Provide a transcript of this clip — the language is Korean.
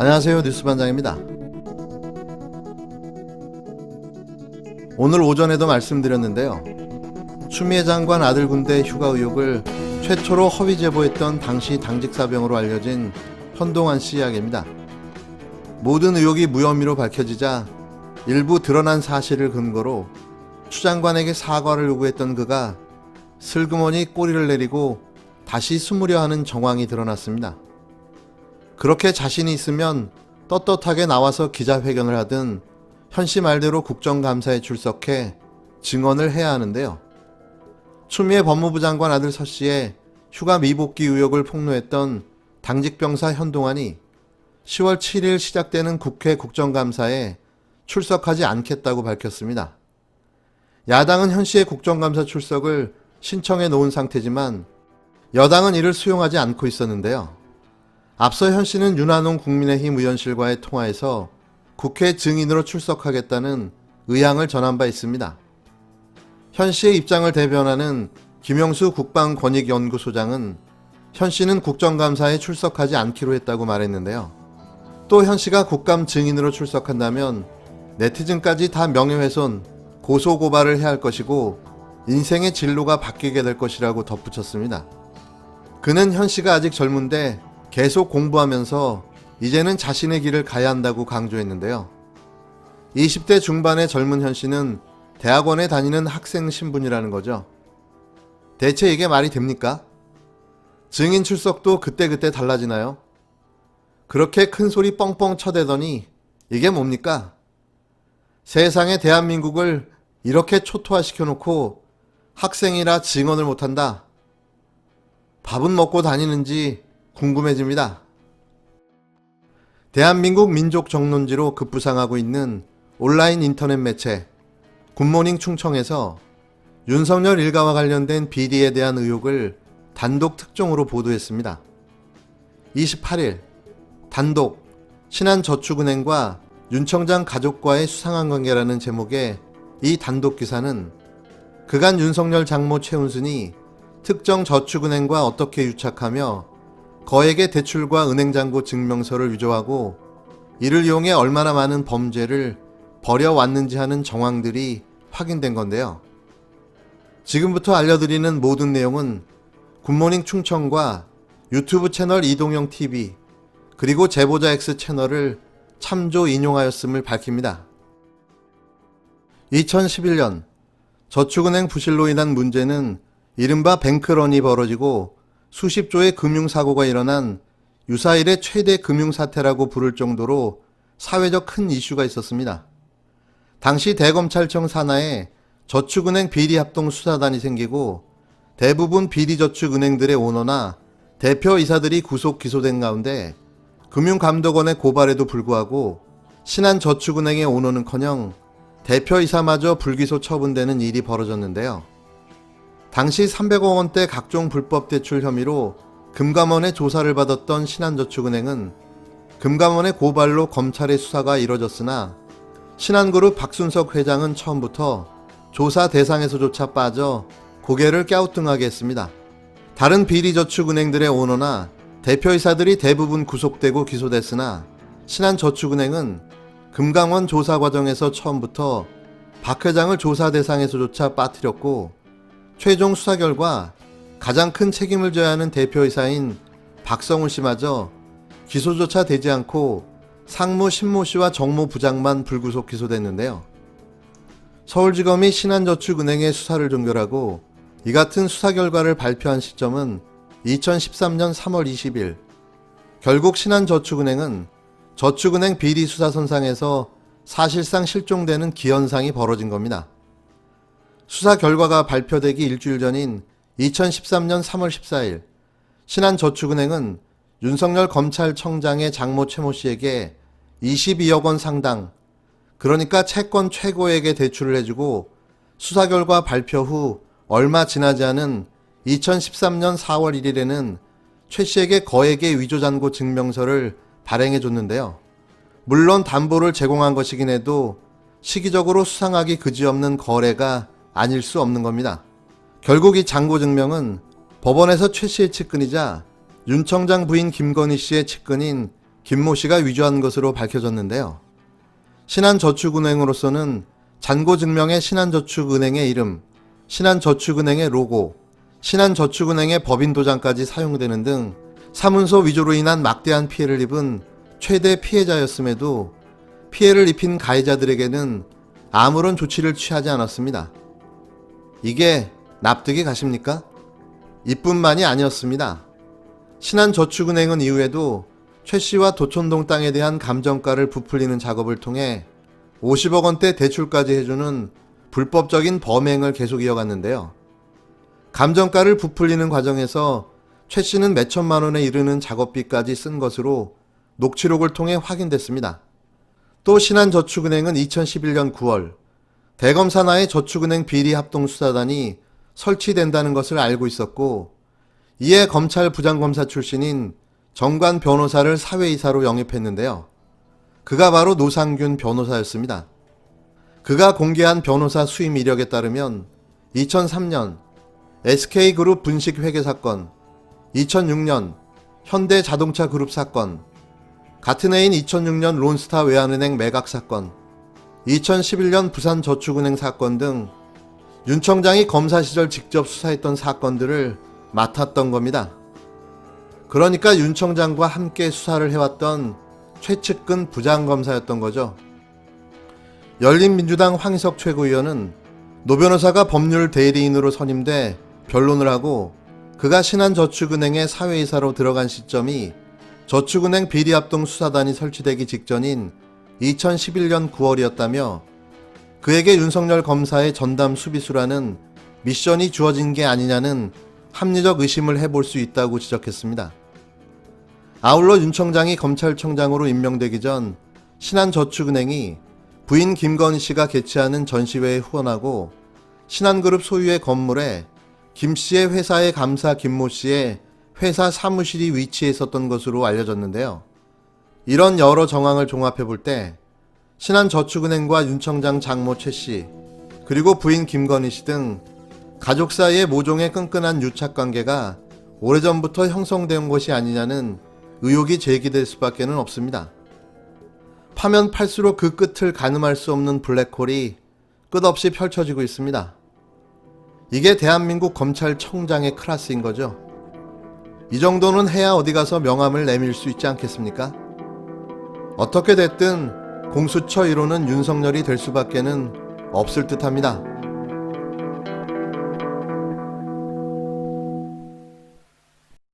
안녕하세요, 뉴스반장입니다. 오늘 오전에도 말씀드렸는데요. 추미애 장관 아들 군대 휴가 의혹을 최초로 허위 제보했던 당시 당직 사병으로 알려진 현동환 씨 이야기입니다. 모든 의혹이 무혐의로 밝혀지자 일부 드러난 사실을 근거로 추 장관에게 사과를 요구했던 그가 슬그머니 꼬리를 내리고 다시 숨으려 하는 정황이 드러났습니다. 그렇게 자신이 있으면 떳떳하게 나와서 기자회견을 하든 현 씨 말대로 국정감사에 출석해 증언을 해야 하는데요. 추미애 법무부 장관 아들 서 씨의 휴가 미복귀 의혹을 폭로했던 당직병사 현동환이 10월 7일 시작되는 국회 국정감사에 출석하지 않겠다고 밝혔습니다. 야당은 현 씨의 국정감사 출석을 신청해 놓은 상태지만 여당은 이를 수용하지 않고 있었는데요. 앞서 현 씨는 윤한홍 국민의힘 의원실과의 통화에서 국회 증인으로 출석하겠다는 의향을 전한 바 있습니다. 현 씨의 입장을 대변하는 김영수 국방권익연구소장은 현 씨는 국정감사에 출석하지 않기로 했다고 말했는데요. 또 현 씨가 국감 증인으로 출석한다면 네티즌까지 다 명예훼손, 고소고발을 해야 할 것이고 인생의 진로가 바뀌게 될 것이라고 덧붙였습니다. 그는 현 씨가 아직 젊은데 계속 공부하면서 이제는 자신의 길을 가야 한다고 강조했는데요. 20대 중반의 젊은 현 씨는 대학원에 다니는 학생 신분이라는 거죠. 대체 이게 말이 됩니까? 증인 출석도 그때그때 달라지나요? 그렇게 큰 소리 뻥뻥 쳐대더니 이게 뭡니까? 세상에 대한민국을 이렇게 초토화시켜놓고 학생이라 증언을 못한다. 밥은 먹고 다니는지 궁금해집니다. 대한민국 민족 정론지로 급부상하고 있는 온라인 인터넷 매체 굿모닝 충청에서 윤석열 일가와 관련된 비리에 대한 의혹을 단독 특종으로 보도했습니다. 28일 단독 신한저축은행과 윤 청장 가족과의 수상한 관계라는 제목의 이 단독 기사는 그간 윤석열 장모 최은순이 특정 저축은행과 어떻게 유착하며 거액의 대출과 은행잔고 증명서를 위조하고 이를 이용해 얼마나 많은 범죄를 벌여왔는지 하는 정황들이 확인된 건데요. 지금부터 알려드리는 모든 내용은 굿모닝 충청과 유튜브 채널 이동영 TV 그리고 제보자 X 채널을 참조 인용하였음을 밝힙니다. 2011년 저축은행 부실로 인한 문제는 이른바 뱅크런이 벌어지고 수십 조의 금융사고가 일어난 유사일의 최대 금융사태라고 부를 정도로 사회적 큰 이슈가 있었습니다. 당시 대검찰청 산하에 저축은행 비리합동수사단이 생기고 대부분 비리저축은행들의 오너나 대표이사들이 구속 기소된 가운데 금융감독원의 고발에도 불구하고 신한저축은행의 오너는커녕 대표이사마저 불기소 처분되는 일이 벌어졌는데요. 당시 300억 원대 각종 불법 대출 혐의로 금감원의 조사를 받았던 신한저축은행은 금감원의 고발로 검찰의 수사가 이뤄졌으나 신한그룹 박순석 회장은 처음부터 조사 대상에서조차 빠져 고개를 갸우뚱하게 했습니다. 다른 비리저축은행들의 오너나 대표이사들이 대부분 구속되고 기소됐으나 신한저축은행은 금감원 조사 과정에서 처음부터 박 회장을 조사 대상에서조차 빠뜨렸고 최종 수사 결과 가장 큰 책임을 져야 하는 대표이사인 박성훈 씨마저 기소조차 되지 않고 상무 신모 씨와 정모 부장만 불구속 기소됐는데요. 서울지검이 신한저축은행의 수사를 종결하고 이 같은 수사 결과를 발표한 시점은 2013년 3월 20일. 결국 신한저축은행은 저축은행 비리 수사 선상에서 사실상 실종되는 기현상이 벌어진 겁니다. 수사 결과가 발표되기 일주일 전인 2013년 3월 14일 신한저축은행은 윤석열 검찰청장의 장모 최모 씨에게 22억 원 상당, 그러니까 채권 최고액의 대출을 해주고 수사 결과 발표 후 얼마 지나지 않은 2013년 4월 1일에는 최 씨에게 거액의 위조잔고 증명서를 발행해줬는데요. 물론 담보를 제공한 것이긴 해도 시기적으로 수상하기 그지없는 거래가 아닐 수 없는 겁니다. 결국 이 잔고 증명은 법원에서 최 씨의 측근이자 윤 청장 부인 김건희 씨의 측근인 김모 씨가 위조한 것으로 밝혀졌는데요. 신한저축은행으로서는 잔고증명에 신한저축은행의 이름, 신한저축은행의 로고, 신한저축은행의 법인도장까지 사용되는 등 사문서 위조로 인한 막대한 피해를 입은 최대 피해자였음에도 피해를 입힌 가해자들에게는 아무런 조치를 취하지 않았습니다. 이게 납득이 가십니까? 이뿐만이 아니었습니다. 신한저축은행은 이후에도 최 씨와 도촌동 땅에 대한 감정가를 부풀리는 작업을 통해 50억 원대 대출까지 해주는 불법적인 범행을 계속 이어갔는데요. 감정가를 부풀리는 과정에서 최 씨는 몇천만 원에 이르는 작업비까지 쓴 것으로 녹취록을 통해 확인됐습니다. 또 신한저축은행은 2011년 9월 대검 산하의 저축은행 비리 합동수사단이 설치된다는 것을 알고 있었고, 이에 검찰 부장검사 출신인 정관 변호사를 사회이사로 영입했는데요. 그가 바로 노상균 변호사였습니다. 그가 공개한 변호사 수임 이력에 따르면 2003년 SK그룹 분식 회계 사건, 2006년 현대자동차 그룹 사건, 같은 해인 2006년 론스타 외환은행 매각 사건, 2011년 부산저축은행 사건 등 윤 청장이 검사 시절 직접 수사했던 사건들을 맡았던 겁니다. 그러니까 윤 청장과 함께 수사를 해왔던 최측근 부장검사였던 거죠. 열린민주당 황희석 최고위원은 노 변호사가 법률 대리인으로 선임돼 변론을 하고, 그가 신한저축은행의 사회이사로 들어간 시점이 저축은행 비리합동 수사단이 설치되기 직전인 2011년 9월이었다며 그에게 윤석열 검사의 전담 수비수라는 미션이 주어진 게 아니냐는 합리적 의심을 해볼 수 있다고 지적했습니다. 아울러 윤 청장이 검찰청장으로 임명되기 전 신한저축은행이 부인 김건희 씨가 개최하는 전시회에 후원하고 신한그룹 소유의 건물에 김 씨의 회사의 감사 김모 씨의 회사 사무실이 위치해 있었던 것으로 알려졌는데요. 이런 여러 정황을 종합해 볼 때 신한저축은행과 윤 청장 장모 최 씨, 그리고 부인 김건희 씨 등 가족 사이의 모종의 끈끈한 유착관계가 오래전부터 형성된 것이 아니냐는 의혹이 제기될 수밖에 없습니다. 파면 팔수록 그 끝을 가늠할 수 없는 블랙홀이 끝없이 펼쳐지고 있습니다. 이게 대한민국 검찰청장의 클래스인 거죠. 이 정도는 해야 어디 가서 명함을 내밀 수 있지 않겠습니까? 어떻게 됐든 공수처 1호는 윤석열이 될 수밖에는 없을 듯합니다.